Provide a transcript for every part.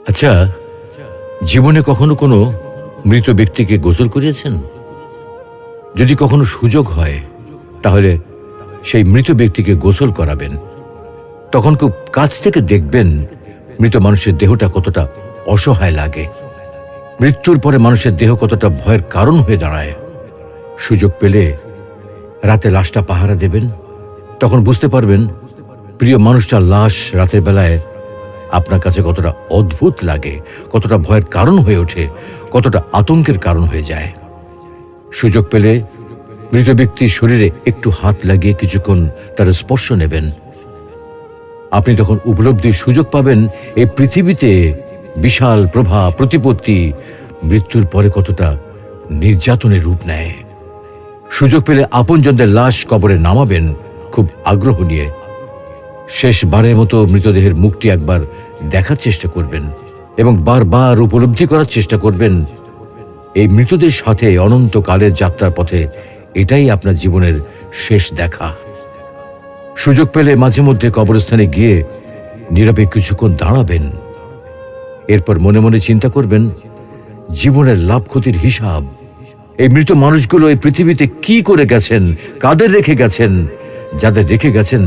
আচ্ছা, জীবনে কখনো কোনো মৃত ব্যক্তিকে গোসল করিয়েছেন? যদি কখনো সুযোগ হয় তাহলে সেই মৃত ব্যক্তিকে গোসল করাবেন। তখন খুব কাছ থেকে দেখবেন মৃত মানুষের দেহটা কতটা অসহায় লাগে, মৃত্যুর পরে মানুষের দেহ কতটা ভয়ের কারণ হয়ে দাঁড়ায়। সুযোগ পেলে রাতে লাশটা পাহারা দেবেন, তখন বুঝতে পারবেন প্রিয় মানুষটার লাশ রাতের বেলায় আপনার কাছে কতটা অদ্ভুত লাগে, কতটা ভয়ের কারণ হয়ে ওঠে, কতটা আতঙ্কের কারণ হয়ে যায়। সুযোগ পেলে মৃত ব্যক্তির শরীরে একটু হাত লাগিয়ে কিছুক্ষণ তার স্পর্শ নেবেন। আপনি তখন উপলব্ধির সুযোগ পাবেন এই পৃথিবীতে বিশাল প্রভা প্রতিপত্তি মৃত্যুর পরে কতটা নির্যাতনের রূপ নেয়। সুযোগ পেলে আপনজনদের লাশ কবরে নামাবেন খুব আগ্রহ নিয়ে। শেষবারের মতো মৃতদেহের মুখটি একবার দেখার চেষ্টা করবেন এবং বারবার উপলব্ধি করার চেষ্টা করবেন এই মৃতদের সাথে অনন্তকালের যাত্রার পথে এটাই আপনার জীবনের শেষ দেখা। সুযোগ পেলে মাঝে মধ্যে কবরস্থানে গিয়ে নীরবে কিছুক্ষণ দাঁড়াবেন। এরপর মনে মনে চিন্তা করবেন জীবনের লাভ ক্ষতির হিসাব। এই মৃত মানুষগুলো এই পৃথিবীতে কি করে গেছেন, কাদের রেখে গেছেন। যাদের রেখে গেছেন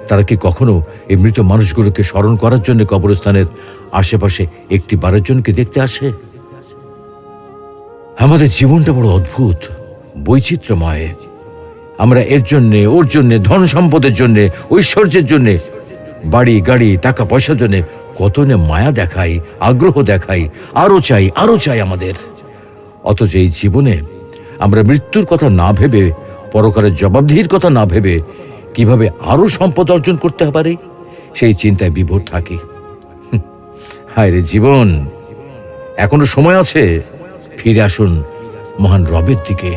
তারা কি কখনো এই মৃত মানুষগুলোকে স্মরণ করার জন্য কবরস্থানের আশেপাশে একটি বারের জনকে দেখতে আসে? আমাদের জীবনটা বড় অদ্ভুত, বৈচিত্র্যময়। আমরা এর জন্যে, ওর জন্যে, ধন সম্পদের জন্যে, ঐশ্বর্যের জন্যে, বাড়ি গাড়ি টাকা পয়সার জন্যে কত না মায়া দেখাই, আগ্রহ দেখাই, আরো চাই আমাদের। অথচ এই জীবনে আমরা মৃত্যুর কথা না ভেবে, পরকালের জবাবদিহির কথা না ভেবে কিভাবে আরো সম্পদ অর্জন করতে পারি সেই চিন্তায় বিভোর থাকি। হায় রে জীবন, এখনো সময় আছে, ফিরে আসুন মহান রবের দিকে।